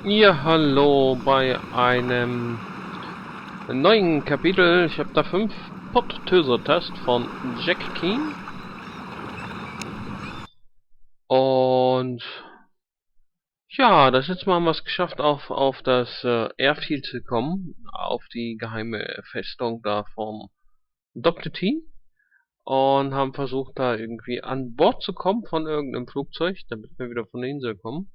Ja, hallo bei einem neuen Kapitel. Ich habe da 5 Portöser-Test von Keane. Und ja, das letzte Mal haben wir es geschafft, auf das Airfield zu kommen, auf die geheime Festung da vom Dr. T. Und haben versucht, da irgendwie an Bord zu kommen von irgendeinem Flugzeug, damit wir wieder von der Insel kommen.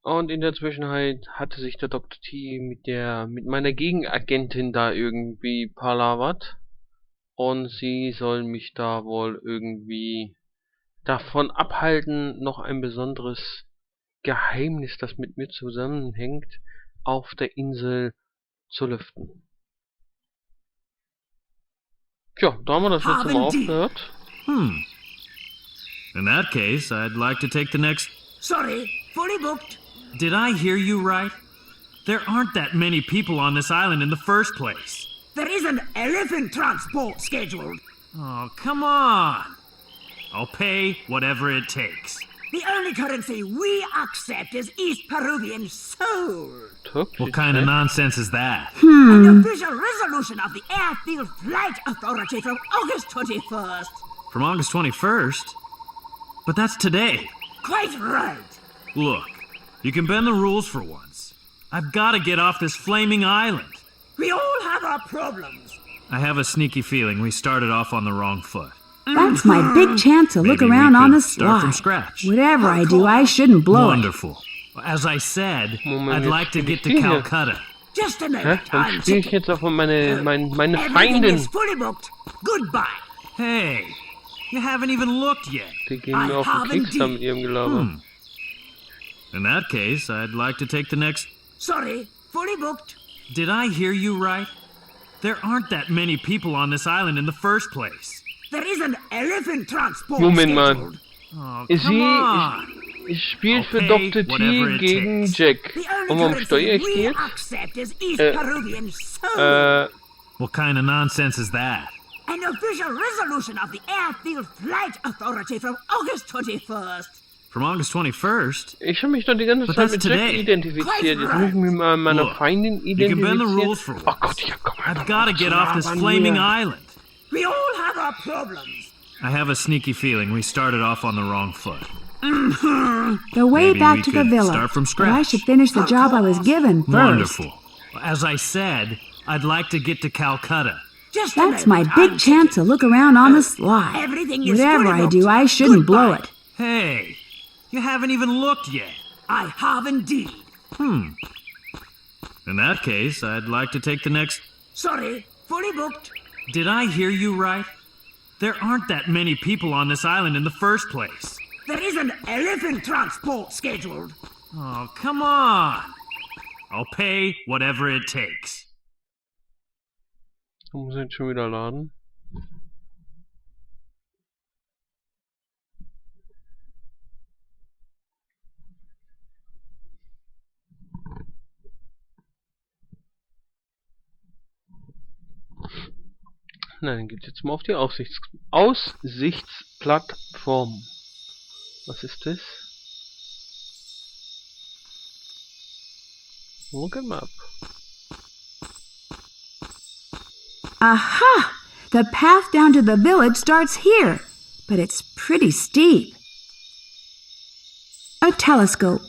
Und in der Zwischenzeit hatte sich der Dr. T mit meiner Gegenagentin da irgendwie palavert. Und sie soll mich da wohl irgendwie davon abhalten, noch ein besonderes Geheimnis, das mit mir zusammenhängt, auf der Insel zu lüften. Tja, da haben wir das letzte Mal aufgehört. In that case, I'd like to take the next... Sorry, fully booked. Did I hear you right? There aren't that many people on this island in the first place. There is an elephant transport scheduled. Oh, come on. I'll pay whatever it takes. The only currency we accept is East Peruvian soul. What kind of nonsense is that? An official resolution of the Airfield Flight Authority from August 21st. From August 21st? But that's today. Quite right. Look, you can bend the rules for once. I've got to get off this flaming island. We all have our problems. I have a sneaky feeling we started off on the wrong foot. That's my big chance to look Maybe around we on could the start from slide. scratch. Whatever I do, I shouldn't blow it. Wonderful. As I said, Moment, I'd jetzt like to spiel get ich to die hier. Calcutta. Just a Hä? minute. Dann I'm spiele ich checking. jetzt auch meine Everything Feindin. is fully booked. Goodbye. Hey, you haven't even looked yet. Die gehen mir auf den Keks da mit ihrem Gelaber. In that case, I'd like to take the next... Sorry, fully booked. Did I hear you right? There aren't that many people on this island in the first place. There is an elephant transport Moment mal. scheduled. Oh, Sie come on. spielt für Okay, Dr. T whatever it gegen takes. Jack. The Und only warum currency steuere ich die we jetzt? accept is East Peruvian soul. What kind of nonsense is that? An official resolution of the Airfield Flight Authority from August 21st. From August 21st? Ich habe mich doch die ganze But Zeit that's mit Jack today. identifiziert. Jetzt muss ich mich mal mit meiner Look, Feindin you can bend the identifizieren. rules for Oh once. Gott, ja, komm mal. I've got to get off this flaming island. We all have our problems. I have a sneaky feeling we started off on the wrong foot. The way Maybe back we to the could villa. start from But I scratch. should finish the job I was given first. Wonderful. As I said, I'd like to get to Calcutta. Just a That's my minute, big I'm chance to look around on the slide. Everything is Whatever fully I do, booked. I shouldn't blow Goodbye. it. Hey, you haven't even looked yet. I have indeed. In that case, I'd like to take the next... Sorry, fully booked. Did I hear you right? There aren't that many people on this island in the first place. There is an elephant transport scheduled. Oh, come on. I'll pay whatever it takes. Ich muss jetzt schon wieder laden. Na, dann geht's jetzt mal auf die Aussichtsplattform. Was ist das? Look at map. Aha! The path down to the village starts here, but it's pretty steep. A telescope.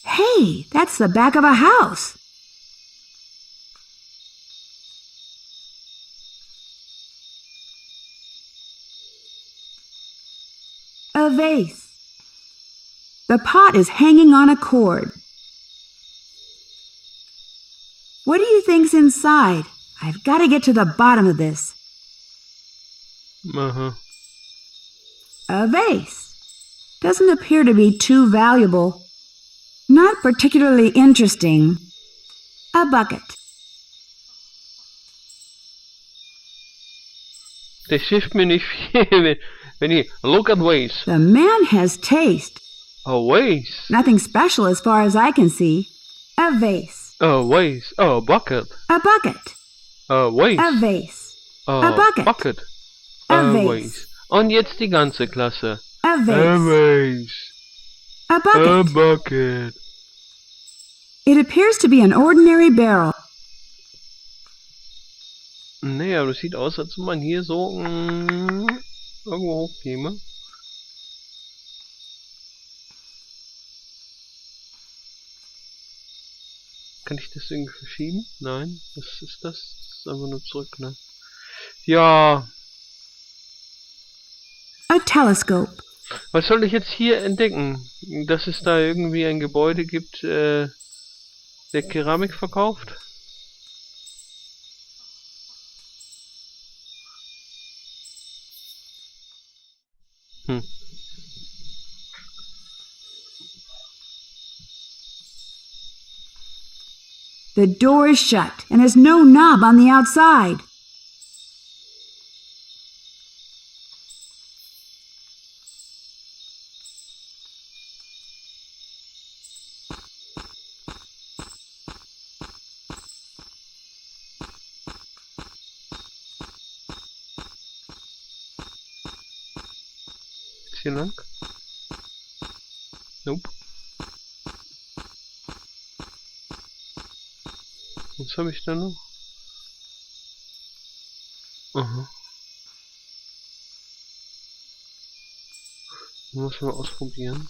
Hey, that's the back of a house. A vase. The pot is hanging on a cord. What do you think's inside? I've got to get to the bottom of this. A vase. Doesn't appear to be too valuable. Not particularly interesting. A bucket. Das hilft mir nicht viel, wenn ich look at ways. The man has taste. A ways. Nothing special as far as I can see. A vase. A ways. A bucket. A bucket. A ways. A vase. A bucket. A vase. Ways. Und jetzt die ganze Klasse. A A vase. vase. A A bucket. bucket. It appears to be an ordinary barrel. Nee, aber das sieht aus, als ob man hier so irgendwo hochkäme. Kann ich das irgendwie verschieben? Nein, was ist das? Das ist einfach nur zurück, ne? Ja. A telescope. Was soll ich jetzt hier entdecken? Dass es da irgendwie ein Gebäude gibt, der Keramik verkauft? Hm. The door is shut and has no knob on the outside. Ist hier lang? Nope. Was habe ich da noch? Aha. Muss mal ausprobieren.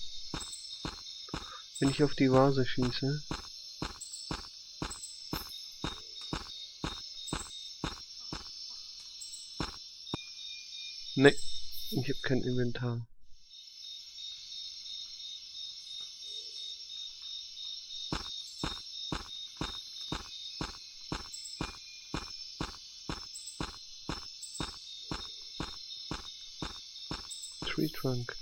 Wenn ich auf die Vase schieße. Ne, ich habe kein Inventar. Tree Trunk.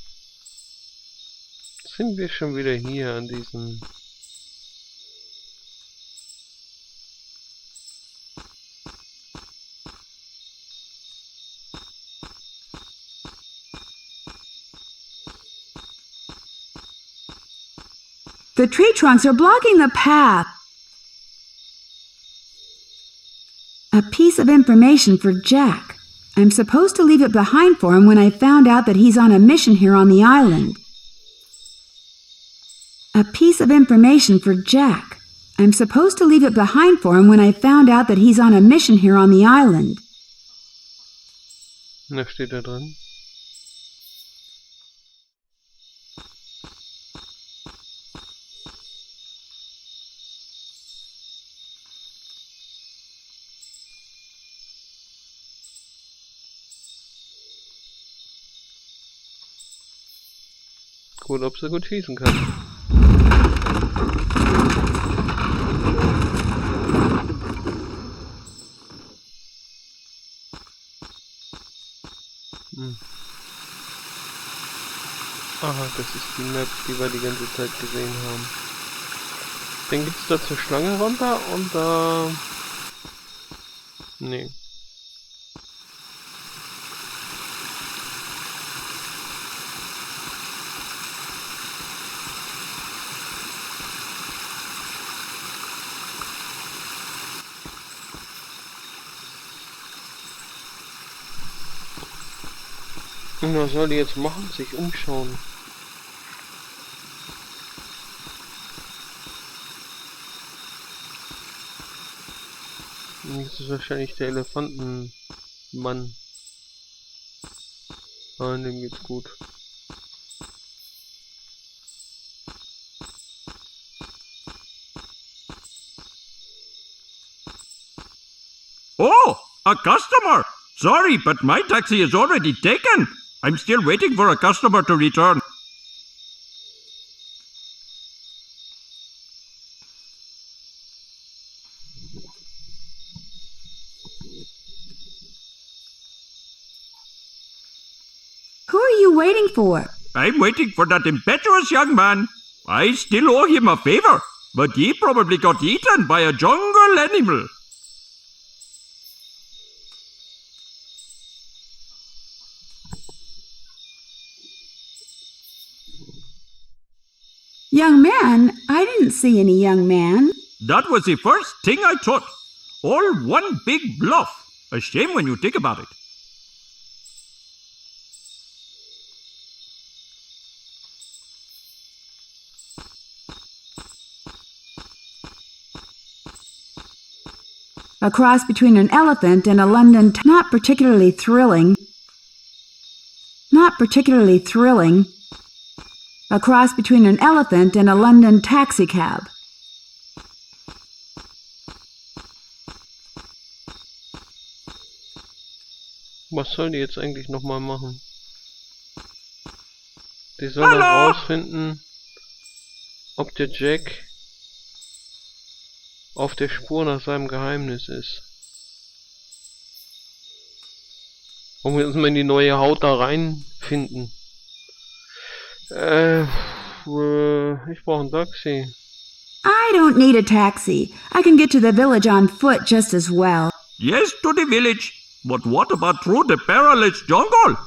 Sind wir schon wieder hier an diesem... The tree trunks are blocking the path. A piece of information for Jack. I'm supposed to leave it behind for him when I found out that he's on a mission here on the island. A piece of information for Jack. I'm supposed to leave it behind for him when I found out that he's on a mission here on the island. Da steht da drin. Gut, ob sie gut schießen kann. Aha, das ist die Map, die wir die ganze Zeit gesehen haben. Dann geht's da zur Schlange runter und da... Nee. Und was soll die jetzt machen? Sich umschauen. Das ist wahrscheinlich der Elefantenmann. Ah, dem geht's gut. Oh, a customer! Sorry, but my taxi is already taken. I'm still waiting for a customer to return. Who are you waiting for? I'm waiting for that impetuous young man. I still owe him a favor, but he probably got eaten by a jungle animal. Young man? I didn't see any young man. That was the first thing I thought. All one big bluff. A shame when you think about it. A cross between an elephant and a London... Not particularly thrilling. Not particularly thrilling. A cross between an elephant and a London taxicab. Was sollen die jetzt eigentlich nochmal machen? Die sollen herausfinden, ob der Jack auf der Spur nach seinem Geheimnis ist. Und wir müssen in die neue Haut da reinfinden. Ich brauche ein Taxi. I don't need a taxi. I can get to the village on foot just as well. Yes, to the village. But what about through the perilous jungle?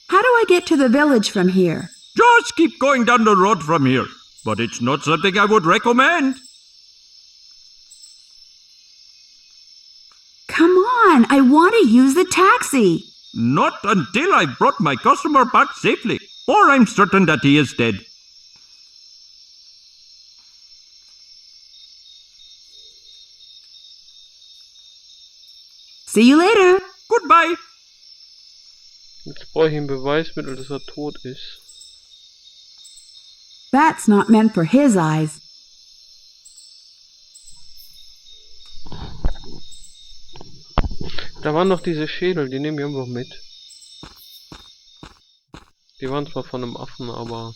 How do I get to the village from here? Just keep going down the road from here. But it's not something I would recommend. Come on, I want to use the taxi. Not until I've brought my customer back safely, or I'm certain that he is dead. See you later. Goodbye. Jetzt brauche ich ein Beweismittel, dass er tot ist. That's not meant for his eyes. Da waren noch diese Schädel, die nehme ich einfach mit. Die waren zwar von einem Affen, aber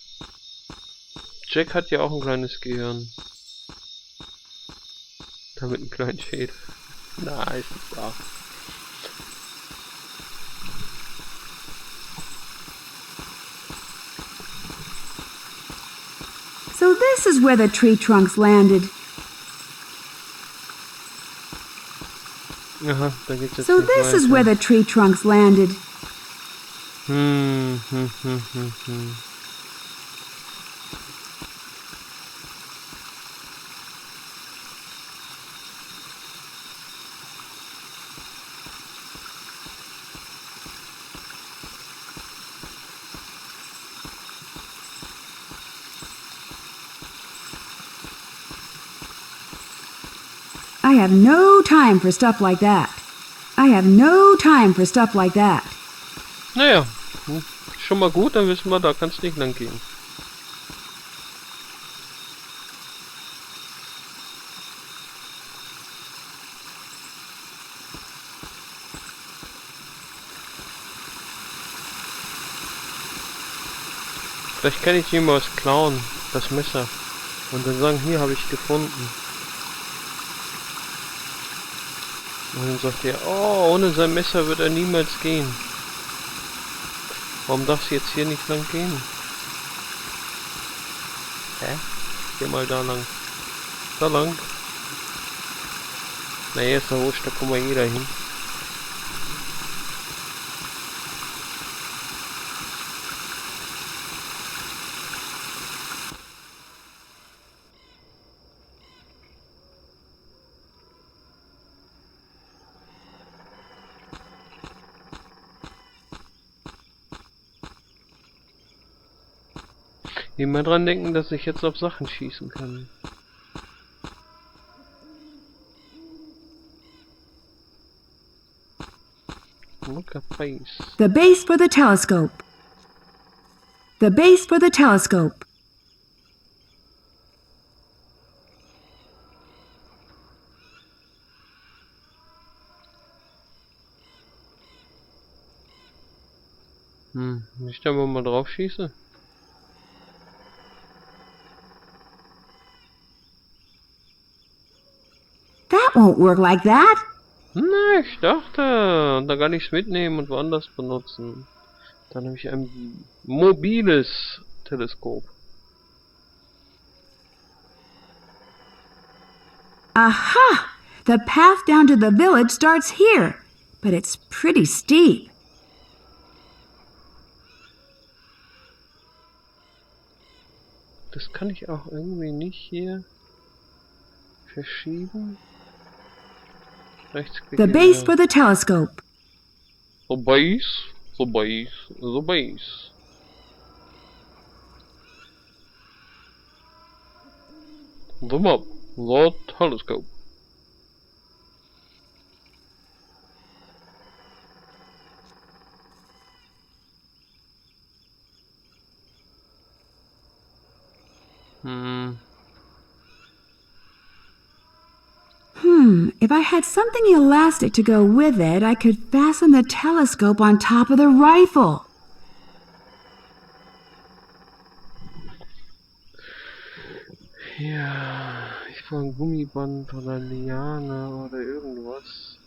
Jack hat ja auch ein kleines Gehirn. Damit einen kleinen Schädel. Na, ist nicht wahr. So this is where the tree trunks landed. Aha, da geht's jetzt So nicht this weiter. is where the tree trunks landed. Hm. I have no time for stuff like that. I have no time for stuff like that. Naja, schon mal gut, dann wissen wir, da kann es nicht lang gehen. Vielleicht kann ich ihm was klauen, das Messer. Und dann sagen, hier habe ich gefunden. Und dann sagt er, oh, ohne sein Messer wird er niemals gehen. Warum darf es jetzt hier nicht lang gehen? Hä? Geh mal da lang. Da lang. Naja, ist ja wurscht, da kommt mal jeder hin. Immer dran denken, dass ich jetzt auf Sachen schießen kann. Look at face. The base for the telescope. The base for the telescope. Wenn ich da mal drauf schieße. That won't work like that. Na, ich dachte, da kann ich es mitnehmen und woanders benutzen. Dann habe ich ein mobiles Teleskop. Aha! The path down to the village starts here, but it's pretty steep. Das kann ich auch irgendwie nicht hier verschieben. Rechtsklick. The base for the telescope. The base, the base, the base. The map. The telescope. If I had something elastic to go with it, I could fasten the telescope on top of the rifle. Ja, ich brauche ein Gummiband oder Liane oder irgendwas.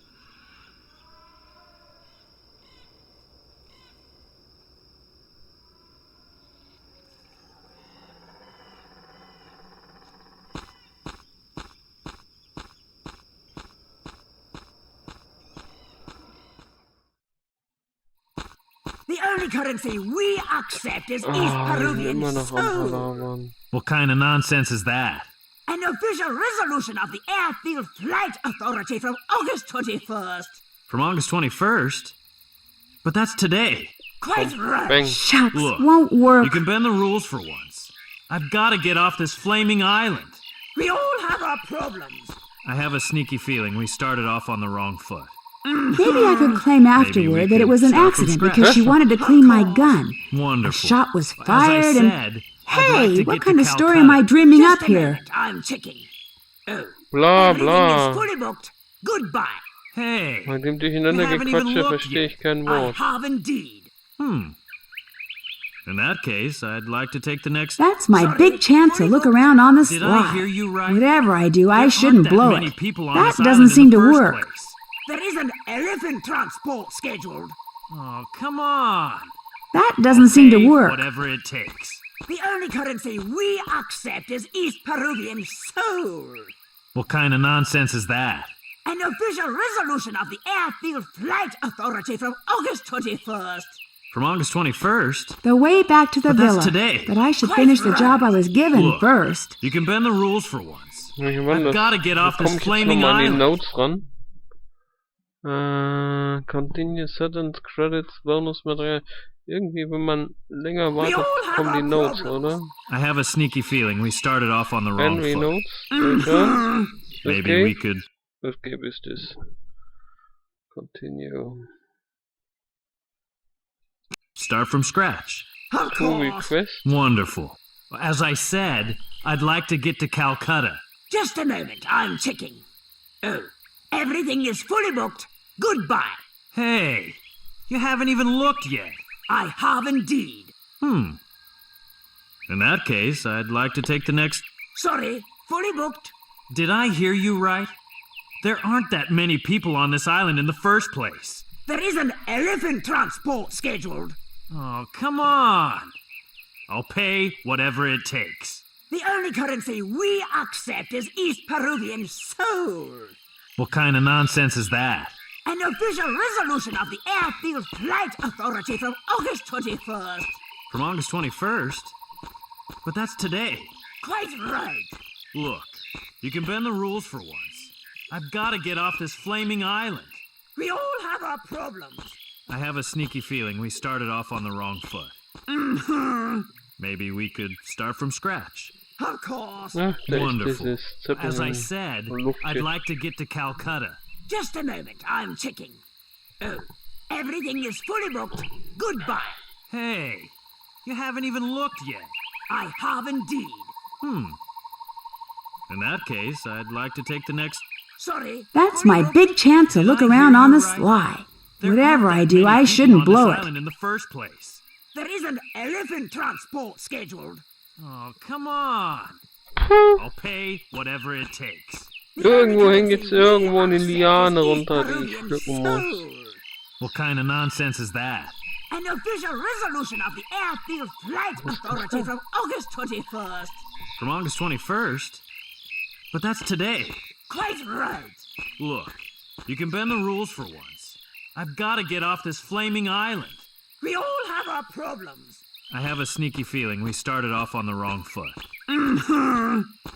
The only currency we accept is East Ah, wir sind Peruvian immer noch am soul. Palabern. What kind of nonsense is that? An official resolution of the Airfield Flight Authority from August 21st. From August 21st? But that's today. Quite right. Bang. Shucks, Look, won't work. You can bend the rules for once. I've got to get off this flaming island. We all have our problems. I have a sneaky feeling we started off on the wrong foot. Maybe I could claim afterward that it was an start from accident scratch. because she wanted to clean my gun. A Wonderful. shot was As I fired said, and... I'd like Hey, to what get kind to of story Calcutta. am I dreaming Just up a here? moment, I'm checking. Oh, Bla everything bla. is fully booked. Goodbye. Hey, Mit dem You Durcheinander haven't even Gequatsche looked verstehe yet. ich kein I Wort. have indeed. In that case, I'd like to take the next... That's my big chance to look around on the Did I hear sly. you right? Whatever I do, I There shouldn't aren't that blow many it. people on That this doesn't island seem in to the first work. place. There is an elephant transport scheduled. Oh, come on. That doesn't seem to Hey, work. Whatever it takes. The only currency we accept is East Peruvian soul. What kind of nonsense is that? An official resolution of the Airfield Flight Authority from August 21st. From August 21st? The way back to the But that's villa. today. But I should finish the job I was given Look. first. You can bend the rules for once. Ich meine, I've got to get off da this komm ich jetzt flaming nochmal an die island. Notes ran. Continue Sentence Credits Bonus Material. Irgendwie, wenn man länger wartet, kommen die Notes, oder? I have a sneaky feeling we started off on the wrong Henry foot. Notes. Return. Maybe we could... Escape is this. Continue. start from scratch. Of Two course. request. Wonderful. As I said, I'd like to get to Calcutta. Just a moment, I'm checking. Oh, everything is fully booked. Goodbye. Hey, you haven't even looked yet. I have indeed. In that case, I'd like to take the next... Sorry, fully booked. Did I hear you right? There aren't that many people on this island in the first place. There is an elephant transport scheduled. Oh, come on. I'll pay whatever it takes. The only currency we accept is East Peruvian soul. What kind of nonsense is that? An official resolution of the Airfield Flight Authority from August 21st. From August 21st? But that's today. Quite right. Look, you can bend the rules for once. I've got to get off this flaming island. We all have our problems. I have a sneaky feeling we started off on the wrong foot. Maybe we could start from scratch. Of course. Ach, da ist Wonderful. dieses As I said, I'd Luftje. like to get to Calcutta. Just a moment, I'm checking. Oh, everything is fully booked. Goodbye. Hey, you haven't even looked yet. I have indeed. In that case, I'd like to take the next... Sorry. That's fully my booked. big chance to look Did I around hear on you the right? sly. There Whatever aren't I that do, many I people shouldn't on blow this it. island in the first place. There is an elephant transport scheduled. Oh, come on. I'll pay whatever it takes. Irgendwo hängt jetzt irgendwo eine Liane runter, die ich pflücken muss. Soul. What kind of nonsense is that? An official resolution of the Airfield Flight Authority from August 21st. From August 21st? But that's today. Quite right. Look, you can bend the rules for once. I've got to get off this flaming island. We all have our problems. I have a sneaky feeling we started off on the wrong foot.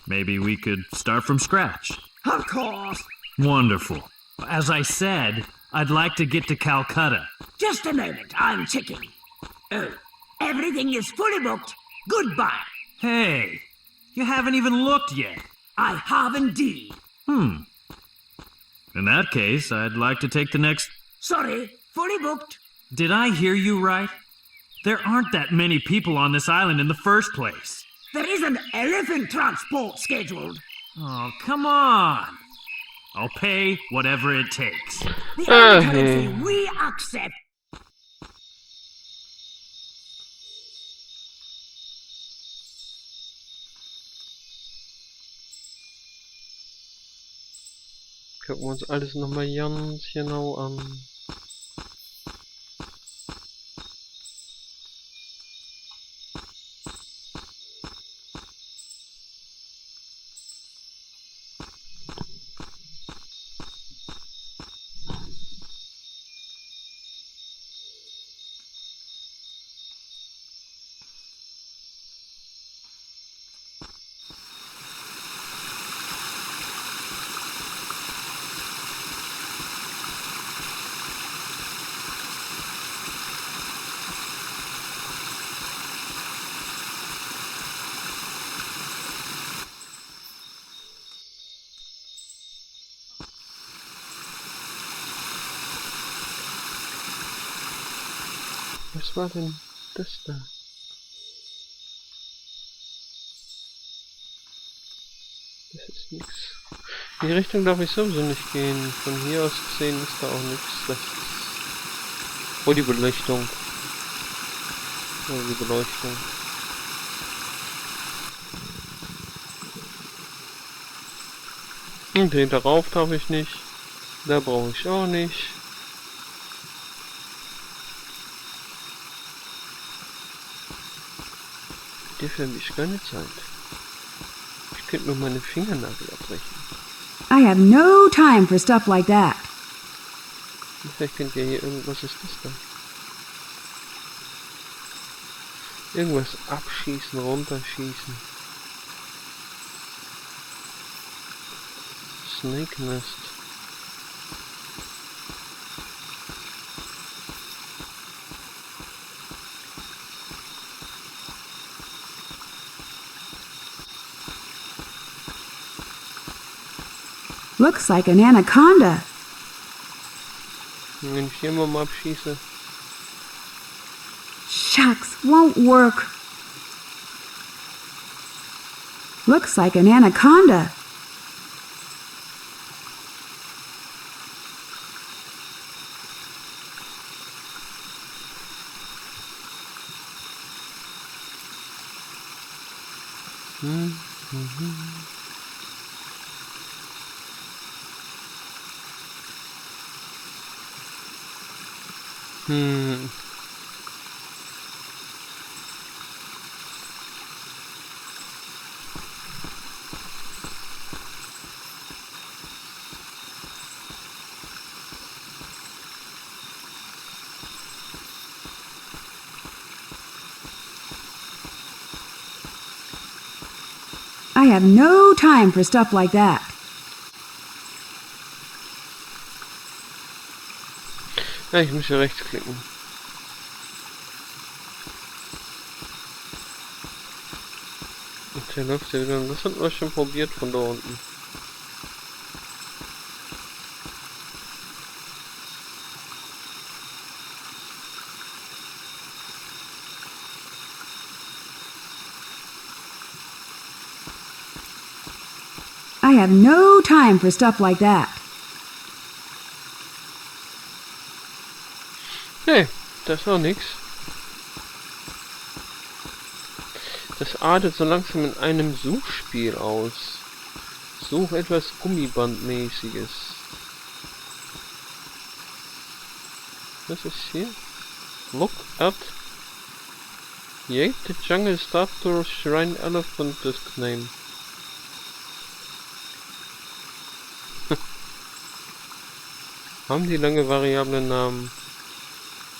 Maybe we could start from scratch. Of course. Wonderful. As I said, I'd like to get to Calcutta. Just a moment, I'm checking. Oh, everything is fully booked. Goodbye. Hey, you haven't even looked yet. I have indeed. In that case, I'd like to take the next... Sorry, fully booked. Did I hear you right? There aren't that many people on this island in the first place. There is an elephant transport scheduled. Oh, come on. I'll pay whatever it takes. The only currency we accept. Gucken wir uns alles nochmal ganz genau an. Was war denn das da? Das ist nix. In die Richtung darf ich sowieso nicht gehen. Von hier aus gesehen ist da auch nichts. Oh, die Beleuchtung. Oh, die Beleuchtung. Und den darauf darf ich nicht. Da brauche ich auch nicht. Dafür habe ich keine Zeit. Ich könnte nur meine Fingernagel abbrechen. I have no time for stuff like that. Vielleicht kennt ihr hier irgendwas, ist das da? Irgendwas abschießen, runterschießen. Snake Nest. Looks like an anaconda. Wenn ich hier mal abschieße. Shucks, won't work. Looks like an anaconda. I have no time for stuff like that. Ja, ich muss hier rechts klicken. Und der läuft ja wieder. Das hatten wir schon probiert von da unten. I have no time for stuff like that. Nee, das ist auch nix. Das artet so langsam in einem Suchspiel aus. Such etwas Gummibandmäßiges. Was ist hier? Look at Yet the jungle start to shrine elephant disk name. Haben die lange variablen Namen?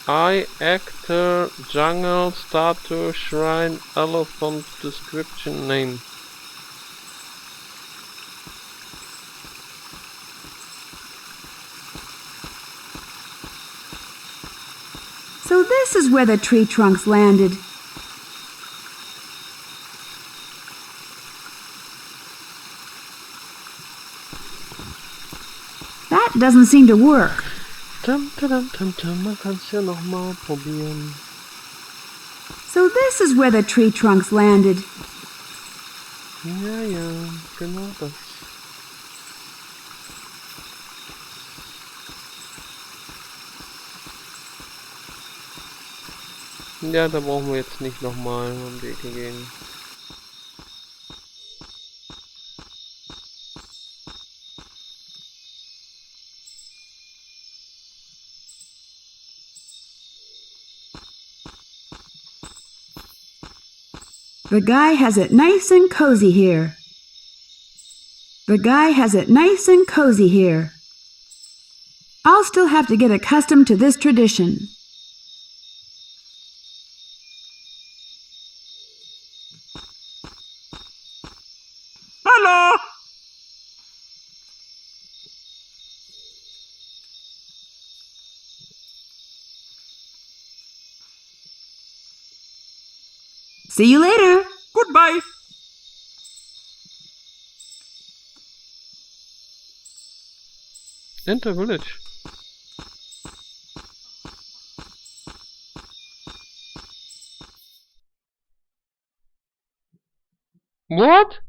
I actor jungle statue shrine elephant description name. So this is where the tree trunks landed. doesn't seem to work. Man kann's ja noch mal probieren. So this is where the tree trunks landed. Ja, genau das. Ja, da brauchen wir jetzt nicht nochmal um die Ecke gehen. The guy has it nice and cozy here. The guy has it nice and cozy here. I'll still have to get accustomed to this tradition. Hallo! See you later. Goodbye! Enter Village. What?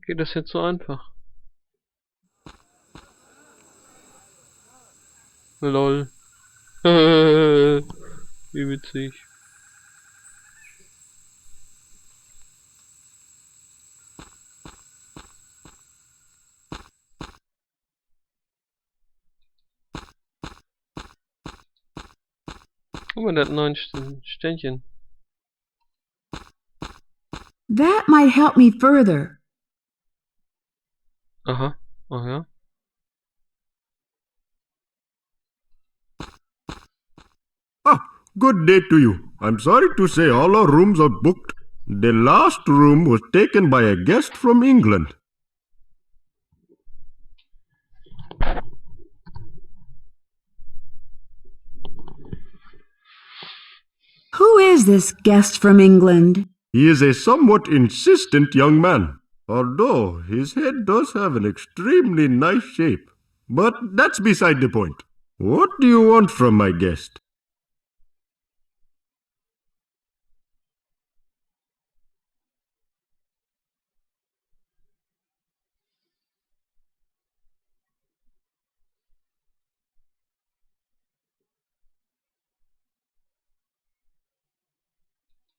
Geht das jetzt so einfach? Lol. Wie witzig. Guck mal, der hat 9 Sternchen. That might help me further. Aha. Ach ja. Ah, good day to you. I'm sorry to say all our rooms are booked. The last room was taken by a guest from England. Who is this guest from England? He is a somewhat insistent young man, although his head does have an extremely nice shape. But that's beside the point. What do you want from my guest?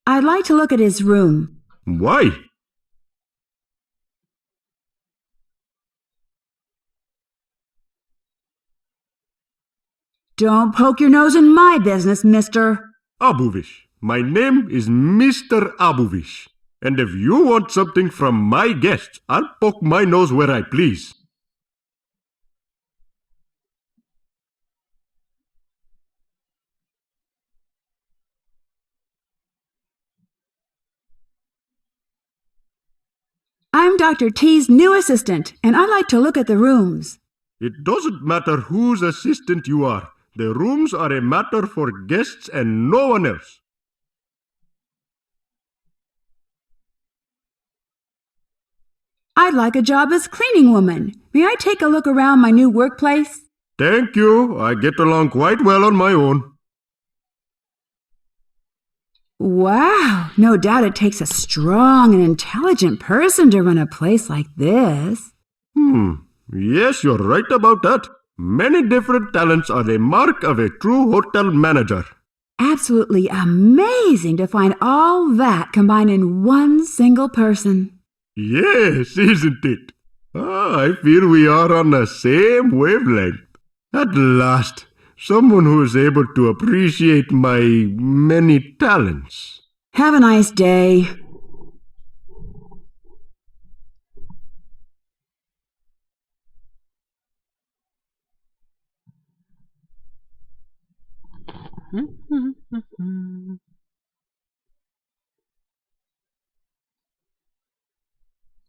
I'd like to look at his room. Why? Don't poke your nose in my business, mister. Abuvish. My name is Mr. Abuvish. And if you want something from my guests, I'll poke my nose where I please. I'm Dr. T's new assistant, and I like to look at the rooms. It doesn't matter whose assistant you are. The rooms are a matter for guests and no one else. I'd like a job as cleaning woman. May I take a look around my new workplace? Thank you. I get along quite well on my own. Wow, no doubt it takes a strong and intelligent person to run a place like this. Yes, you're right about that. Many different talents are the mark of a true hotel manager. Absolutely amazing to find all that combined in one single person. Yes, isn't it? I feel we are on the same wavelength. At last, someone who is able to appreciate my many talents. Have a nice day.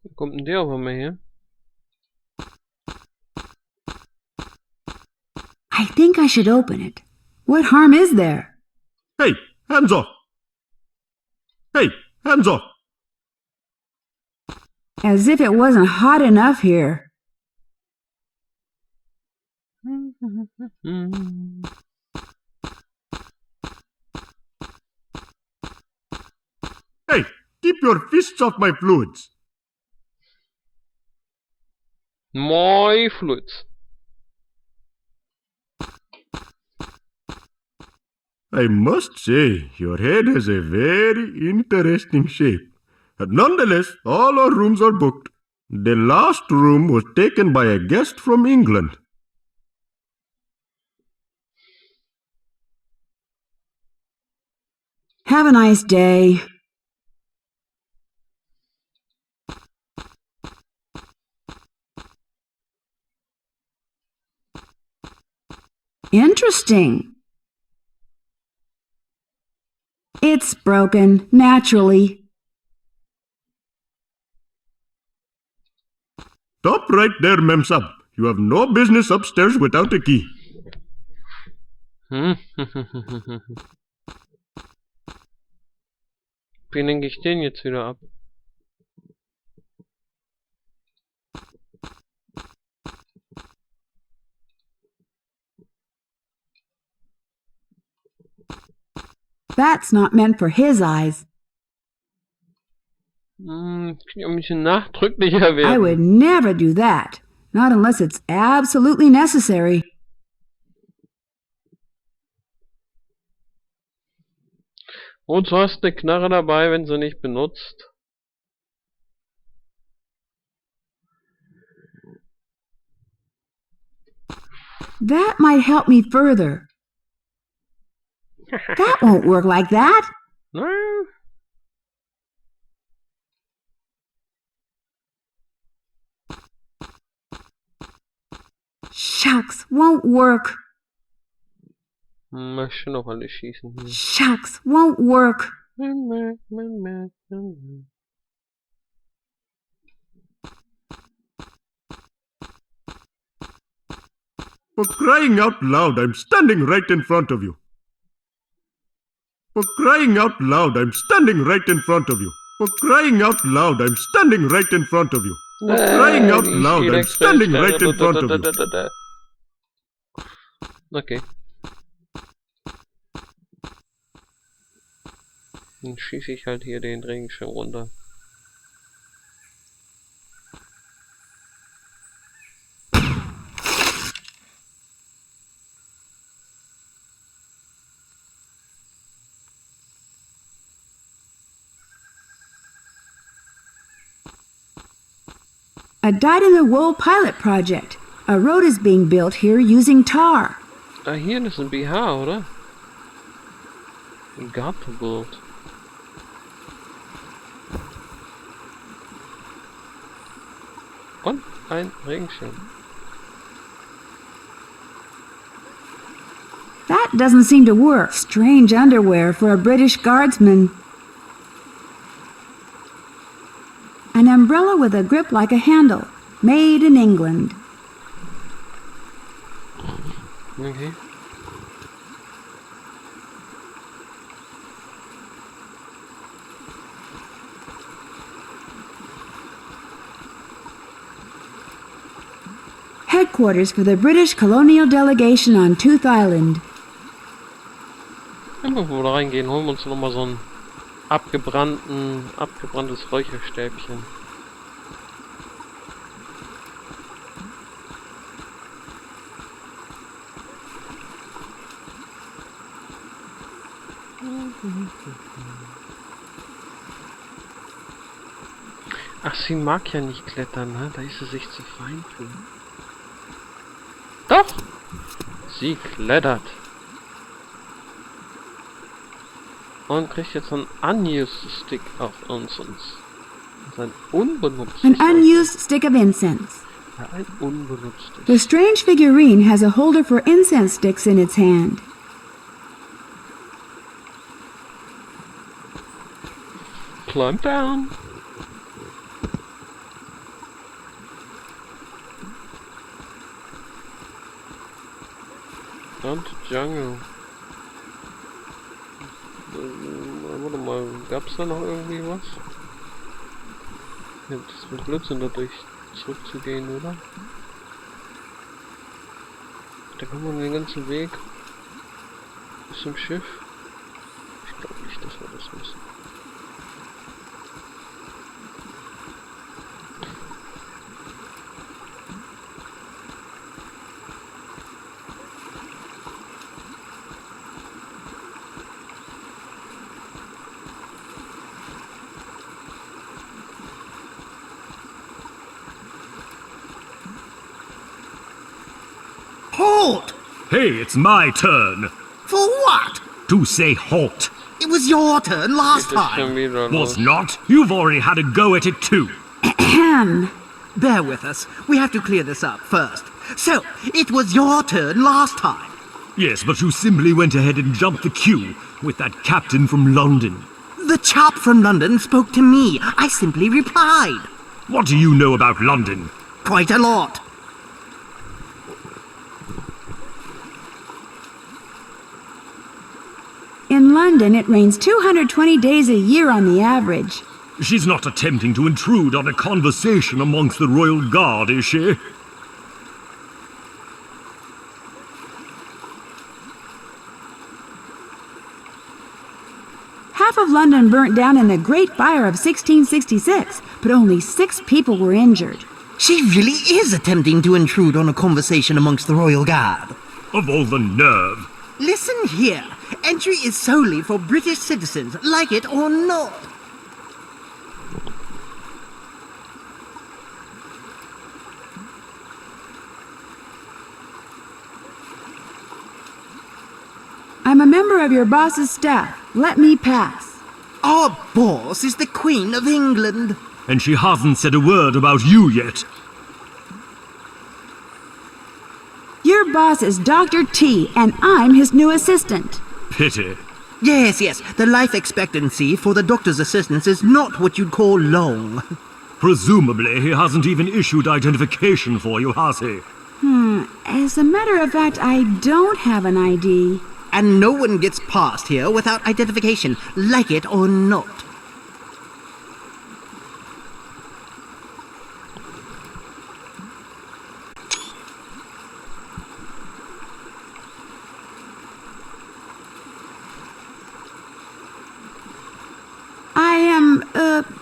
Wo kommt denn der auf einmal her? I think I should open it. What harm is there? Hey, hands off! Hey, hands off! As if it wasn't hot enough here. Hey, keep your fists off my fluids! My fluids. I must say, your head has a very interesting shape. But nonetheless, all our rooms are booked. The last room was taken by a guest from England. Have a nice day. Interesting. It's broken, naturally. Stop right there, Memsab. You have no business upstairs without a key. Wie lenke ich den jetzt wieder ab? That's not meant for his eyes. Kann ich ein bisschen nachdrücklicher werden? I would never do that. Not unless it's absolutely necessary. Und du hast eine Knarre dabei, wenn sie nicht benutzt. That might help me further. That won't work like that. Na? Shucks, won't work. Mal schon auf alle schießen. Hier. Shucks, won't work. For crying out loud, I'm standing right in front of you. For crying out loud, I'm standing right in front of you. For crying out loud, I'm standing right in front of you. For crying out loud, I'm standing right in front of you. Okay. Dann schieße ich halt hier den Regenschirm runter. A dyed-in-the-wool pilot project. A road is being built here using tar. Ah, hier, das ist ein BH, oder? Ein Gartenbild. Und ein Regenschirm. That doesn't seem to work. Strange underwear for a British guardsman. An umbrella with a grip like a handle. Made in England. Okay. Headquarters for the British colonial delegation on Tooth Island. Wenn wir wohl reingehen, holen wir uns nochmal so ein abgebranntes Räucherstäbchen. Ach, sie mag ja nicht klettern, ne? Da ist sie sich zu fein für. Doch! Sie klettert. Und kriegt jetzt einen unused Stick auf uns. Ein unbenutztes. An unused stick of incense. Ja, ein unbenutztes. The strange figurine has a holder for incense sticks in its hand. climb down. Down to jungle. Warte mal, gab's da noch irgendwie was? Ja, das wird Blödsinn, dadurch zurückzugehen, oder? Da kann man den ganzen Weg bis zum Schiff. Ich glaube nicht, dass wir das müssen. Halt! Hey, it's my turn. For what? To say halt. It was your turn last Geht das schon time. wieder Was los? not? You've already had a go at it too. Bear with us. We have to clear this up first. So, it was your turn last time. Yes, but you simply went ahead and jumped the queue with that captain from London. The chap from London spoke to me. I simply replied. What do you know about London? Quite a lot. In London, it rains 220 days a year on the average. She's not attempting to intrude on a conversation amongst the Royal Guard, is she? Half of London burnt down in the Great Fire of 1666, but only 6 people were injured. She really is attempting to intrude on a conversation amongst the Royal Guard. Of all the nerve. Listen here. Entry is solely for British citizens, like it or not. I'm a member of your boss's staff. Let me pass. Our boss is the Queen of England. And she hasn't said a word about you yet. Your boss is Dr. T, and I'm his new assistant. Pity. Yes, the life expectancy for the doctor's assistants is not what you'd call long. Presumably, he hasn't even issued identification for you, has he? As a matter of fact, I don't have an ID. And no one gets past here without identification, like it or not. I am,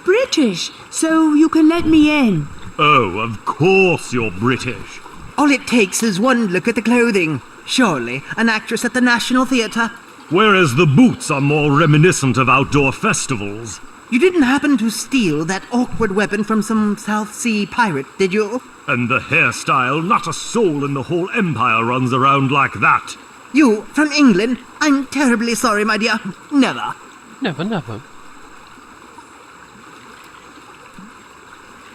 British, so you can let me in. Oh, of course you're British. All it takes is one look at the clothing. Surely, an actress at the National Theatre. Whereas the boots are more reminiscent of outdoor festivals. You didn't happen to steal that awkward weapon from some South Sea pirate, did you? And the hairstyle, not a soul in the whole empire runs around like that. You, from England? I'm terribly sorry, my dear. Never. Never.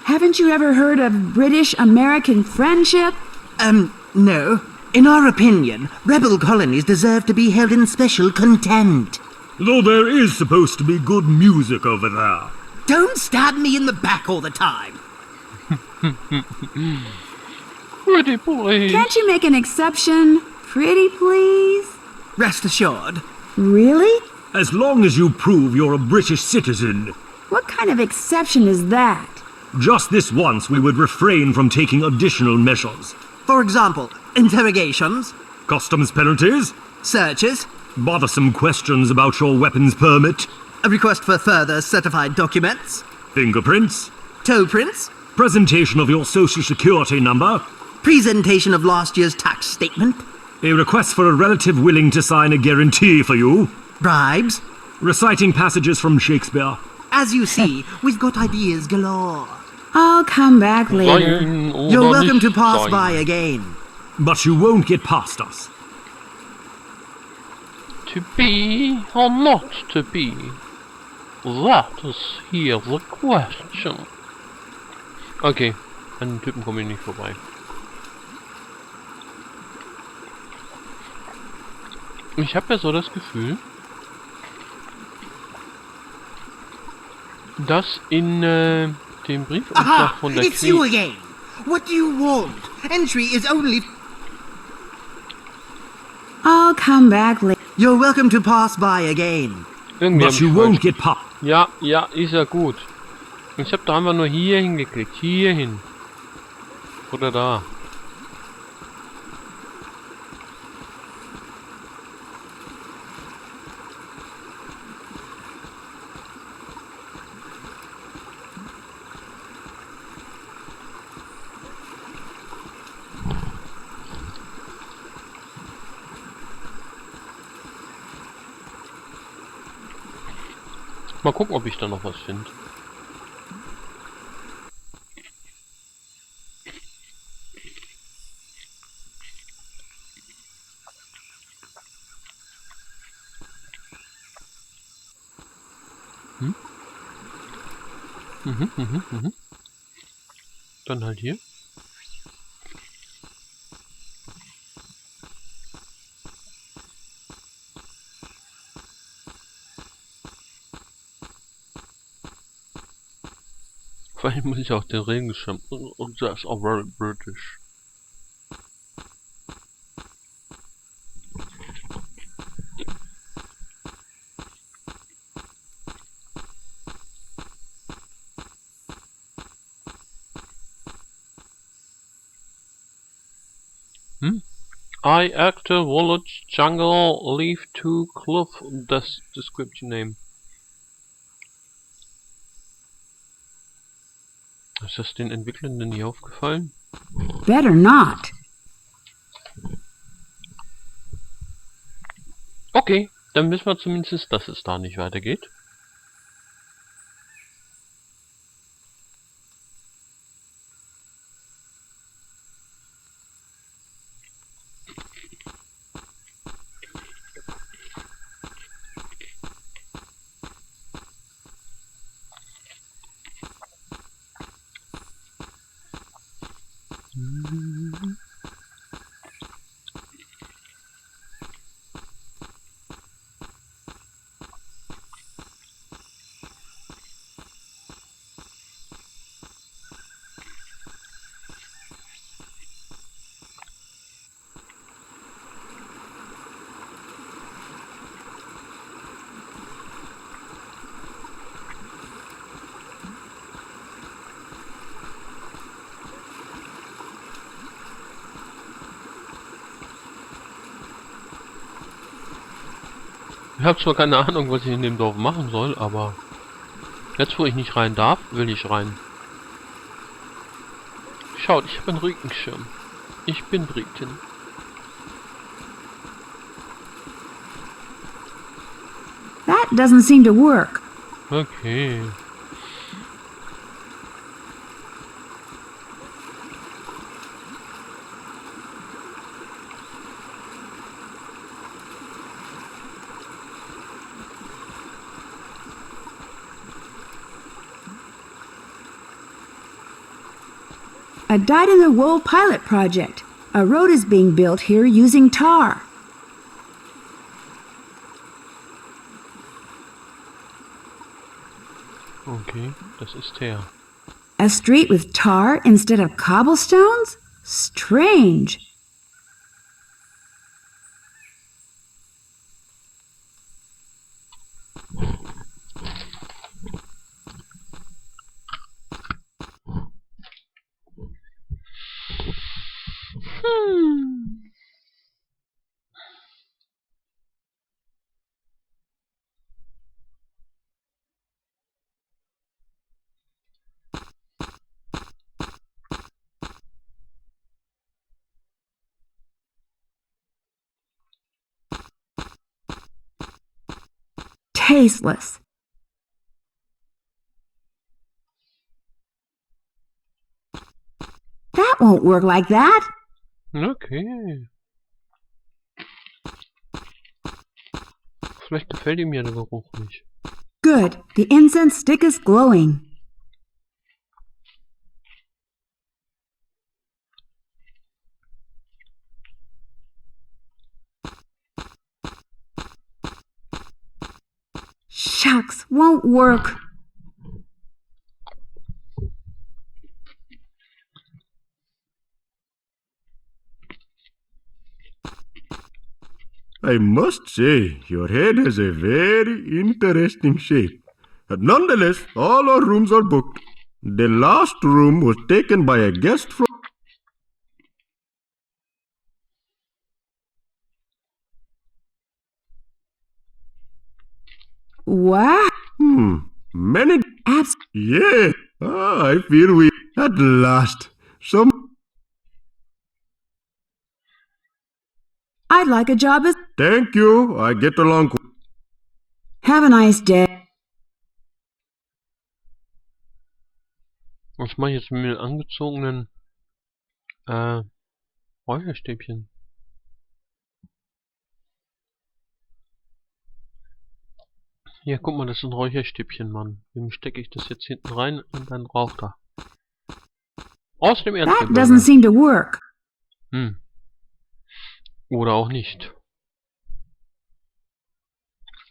Haven't you ever heard of British-American friendship? No. In our opinion, rebel colonies deserve to be held in special contempt. Though there is supposed to be good music over there. Don't stab me in the back all the time. Pretty please. Can't you make an exception? Pretty please? Rest assured. Really? As long as you prove you're a British citizen. What kind of exception is that? Just this once we would refrain from taking additional measures. For example, interrogations, Customs penalties, searches, bothersome questions about your weapons permit, a request for further certified documents, fingerprints, toe prints, presentation of your social security number, presentation of last year's tax statement, a request for a relative willing to sign a guarantee for you, bribes. reciting passages from Shakespeare. As you see, we've got ideas galore. I'll come back later. Sein oder You're welcome to nicht pass sein. by again. But you won't get past us. To be or not to be? That is here the question. Okay, an den Typen komme ich nicht vorbei. Ich habe ja so das Gefühl, das in dem Briefumschlag von der It's you Keane. again. What do you want? Entry is only... I'll come back later. You're welcome to pass by again. Irgendwie But you hab ich won't falsch. get popped. Ja, ist ja gut. Ich habe da einfach nur hier hingeklickt. Hier hin. Oder da. Mal gucken, ob ich da noch was finde. Dann halt hier. Vor allem muss ich auch den Regenschirm. Und das ist auch very British. I actor village jungle leave to cliff. Das description name. Ist das den Entwicklern denn nie aufgefallen? Better not. Okay, dann wissen wir zumindest, dass es da nicht weitergeht. Ich habe zwar keine Ahnung, was ich in dem Dorf machen soll, aber jetzt, wo ich nicht rein darf, will ich rein. Schaut, ich habe einen Regenschirm. Ich bin Britin. That doesn't seem to work. Okay. A dyed-in-the-wool pilot project. A road is being built here using tar. Okay, das ist der. A street with tar instead of cobblestones? Strange. Tasteless. That won't work like that. Okay. Vielleicht gefällt ihm ja der Geruch nicht. Good. The incense stick is glowing. Shucks, won't work. I must say, your head has a very interesting shape. Nonetheless, all our rooms are booked. The last room was taken by a guest from... What? Many... Abs- Yeah. I feel we... At last. I'd like a job as... Thank you. I get along... Have a nice day. Was mache ich jetzt mit den angezogenen Räucherstäbchen? Hier, guck mal, das ist ein Räucherstäbchen, Mann. Wem stecke ich das jetzt hinten rein und dann raucht er. Aus dem That Erdgebirge. doesn't seem to work. Oder auch nicht.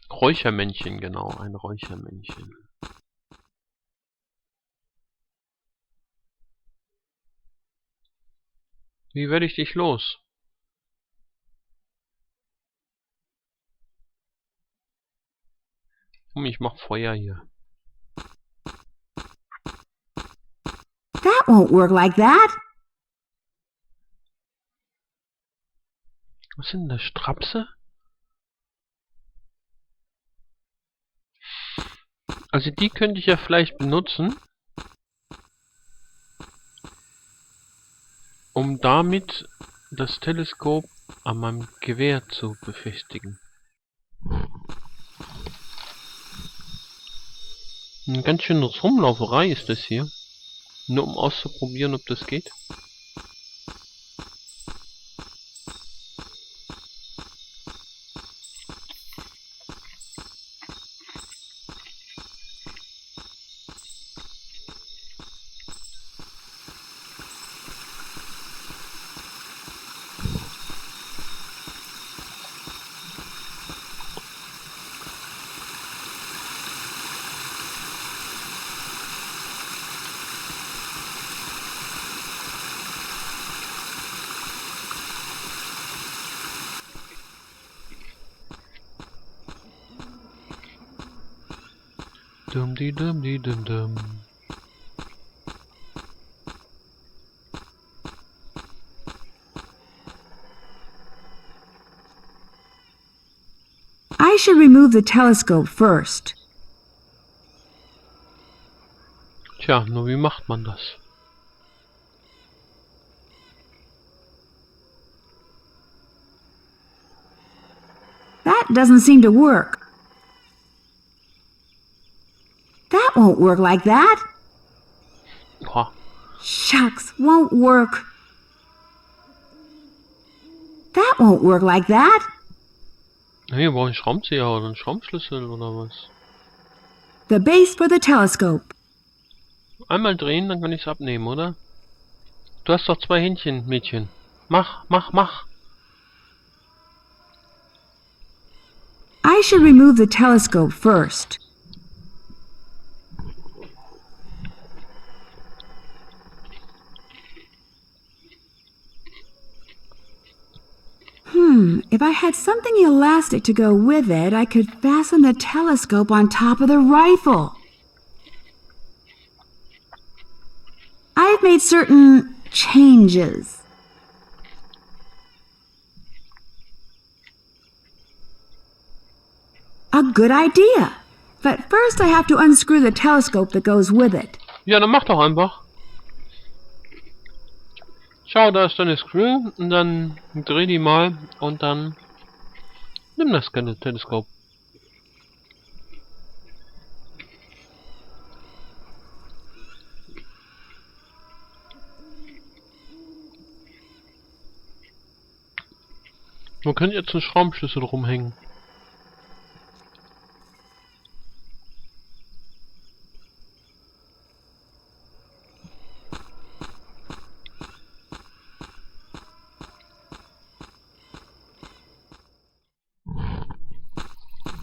Räuchermännchen, genau, ein Räuchermännchen. Wie werde ich dich los? Ich mach Feuer hier. That won't work like that. Was sind das? Strapse? Also die könnte ich ja vielleicht benutzen, um damit das Teleskop an meinem Gewehr zu befestigen. Eine ganz schöne Rumlauferei ist das hier. Nur um auszuprobieren, ob das geht. Dum-di-dum-di-dum-dum. I should remove the telescope first. Tja, nur wie macht man das? That doesn't seem to work. That won't work like that. Boah. Shucks, won't work. That won't work like that. Hier brauche ich Schraubenzieher oder einen Schraubenschlüssel oder was? The base for the telescope. Einmal drehen, dann kann ich es abnehmen, oder? Du hast doch zwei Händchen, Mädchen. Mach, mach, mach. I should remove the telescope first. If I had something elastic to go with it, I could fasten the telescope on top of the rifle. I've made certain changes. A good idea. But first I have to unscrew the telescope that goes with it. Ja, dann mach doch einfach. Schau, da ist deine Screw und dann dreh die mal und dann nimm das Teleskop. Man könnte jetzt einen Schraubenschlüssel rumhängen.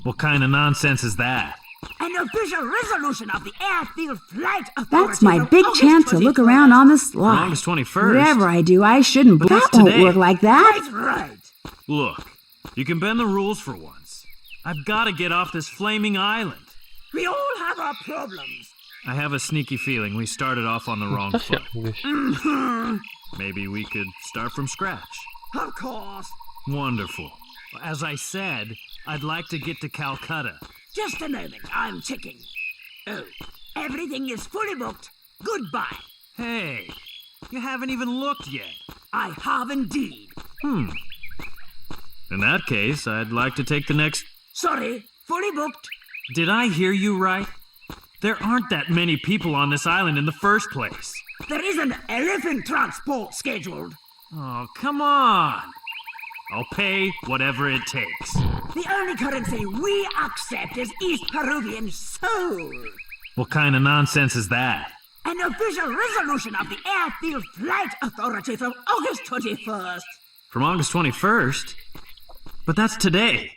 What kind of nonsense is that? An official resolution of the Airfield Flight Authority. That's my of big August chance to look 21st. around on the slide. August 21st? Whatever I do, I shouldn't. But That what's won't today? work like that. That's right. Look, You can bend the rules for once. I've got to get off this flaming island. We all have our problems. I have a sneaky feeling we started off on the wrong Das ja foot. eigentlich. Maybe we could start from scratch. Of course. Wonderful. As I said, I'd like to get to Calcutta. Just a moment, I'm checking. Oh, everything is fully booked. Goodbye. Hey, you haven't even looked yet. I have indeed. In that case, I'd like to take the next... Sorry, fully booked. Did I hear you right? There aren't that many people on this island in the first place. There is an elephant transport scheduled. Oh, come on. I'll pay whatever it takes. The only currency we accept is East Peruvian soul. What kind of nonsense is that? An official resolution of the Airfield Flight Authority from August 21st. From August 21st? But that's today.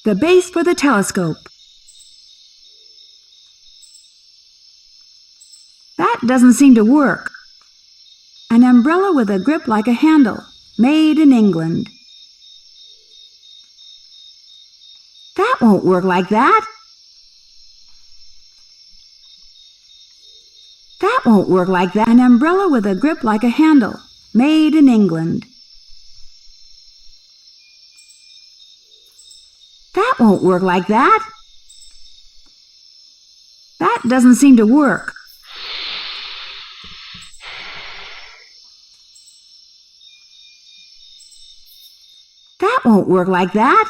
The base for the telescope. That doesn't seem to work. An umbrella with a grip like a handle, made in England. That won't work like that. That won't work like that. An umbrella with a grip like a handle, made in England. That won't work like that. That doesn't seem to work. That won't work like that.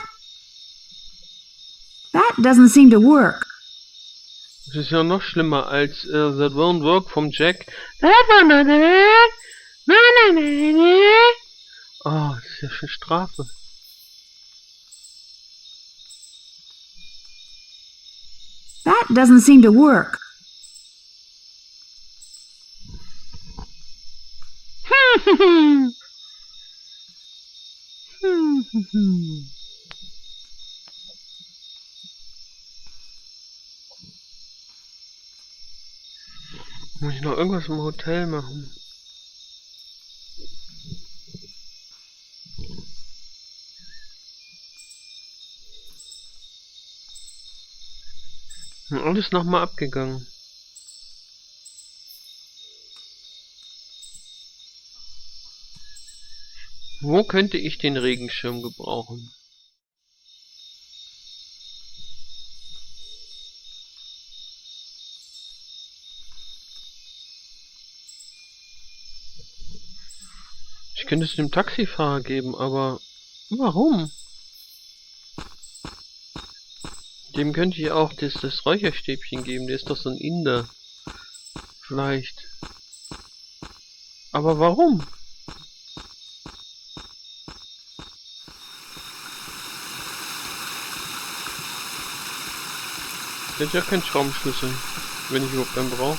That doesn't seem to work. Das ist ja noch schlimmer als That Won't Work vom Jack. That won't work. Oh, das ist ja schon Strafe. That doesn't seem to work. Muss ich noch irgendwas im Hotel machen? Alles nochmal abgegangen. Wo könnte ich den Regenschirm gebrauchen? Ich könnte es dem Taxifahrer geben, aber warum? Dem könnte ich auch das Räucherstäbchen geben, der ist doch so ein Inder. Vielleicht. Aber warum? Ich hätte ja keinen Schraubenschlüssel, wenn ich überhaupt einen brauche.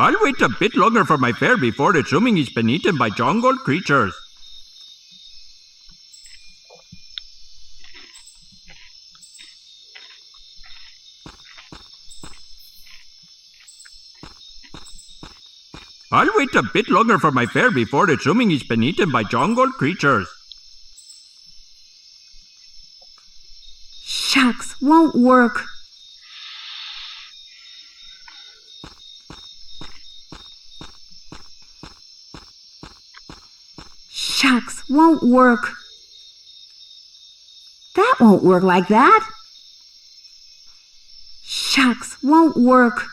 I'll wait a bit longer for my fare before assuming he's been eaten by jungle creatures. I'll wait a bit longer for my fare before assuming he's been eaten by jungle creatures. Shucks, won't work. Shucks, won't work. That won't work like that. Shucks, won't work.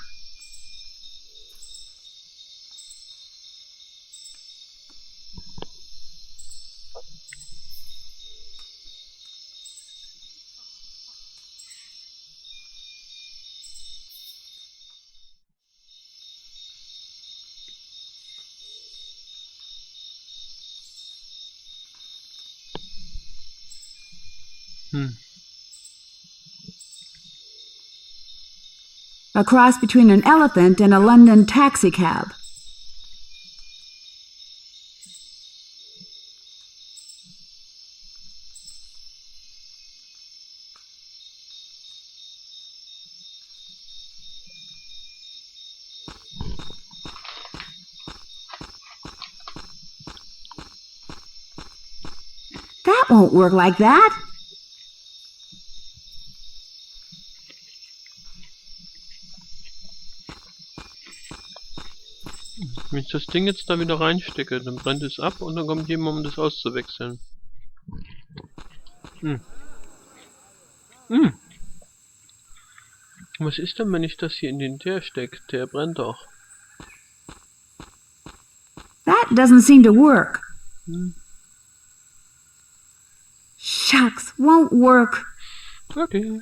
A cross between an elephant and a London taxicab. That won't work like that. Wenn ich das Ding jetzt da wieder reinstecke, dann brennt es ab und dann kommt jemand, um das auszuwechseln. Was ist denn, wenn ich das hier in den Teer stecke? Der brennt doch. That doesn't seem to work. Shucks, won't work. Okay.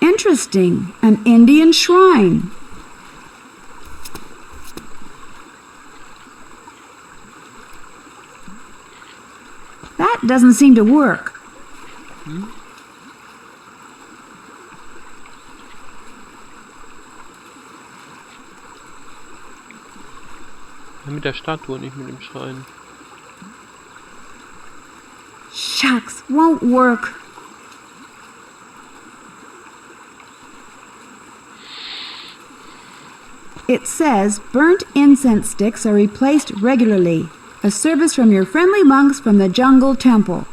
Interesting, an Indian shrine. That doesn't seem to work. Mit der Statue, nicht mit dem Schrein. Shucks, won't work. It says burnt incense sticks are replaced regularly. A service from your friendly monks from the jungle temple.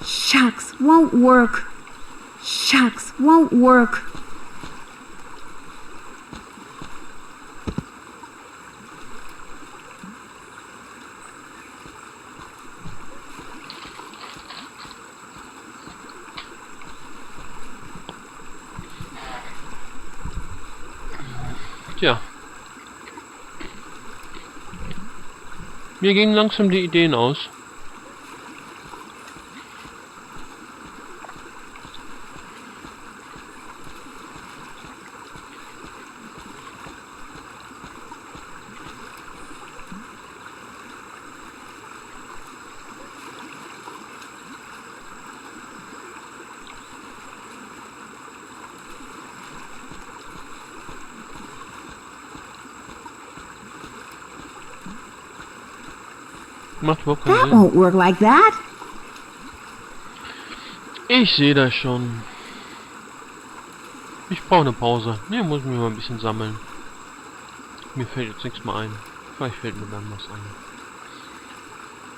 Shucks, won't work. Shucks, won't work. Tja. Mir gehen langsam die Ideen aus. Macht überhaupt keinen That Sinn. won't work like that. Ich sehe das schon. Ich brauche eine Pause. Ne, muss mich mal ein bisschen sammeln. Mir fällt jetzt nichts mehr ein. Vielleicht fällt mir dann was ein.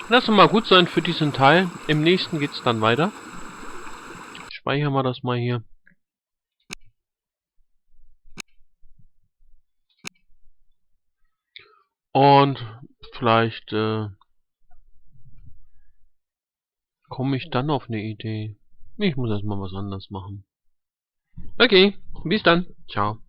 Lass uns mal gut sein für diesen Teil. Im nächsten geht's dann weiter. Speichern wir das mal hier. Und vielleicht komme ich dann auf eine Idee. Ich muss erstmal was anderes machen. Okay, bis dann. Ciao.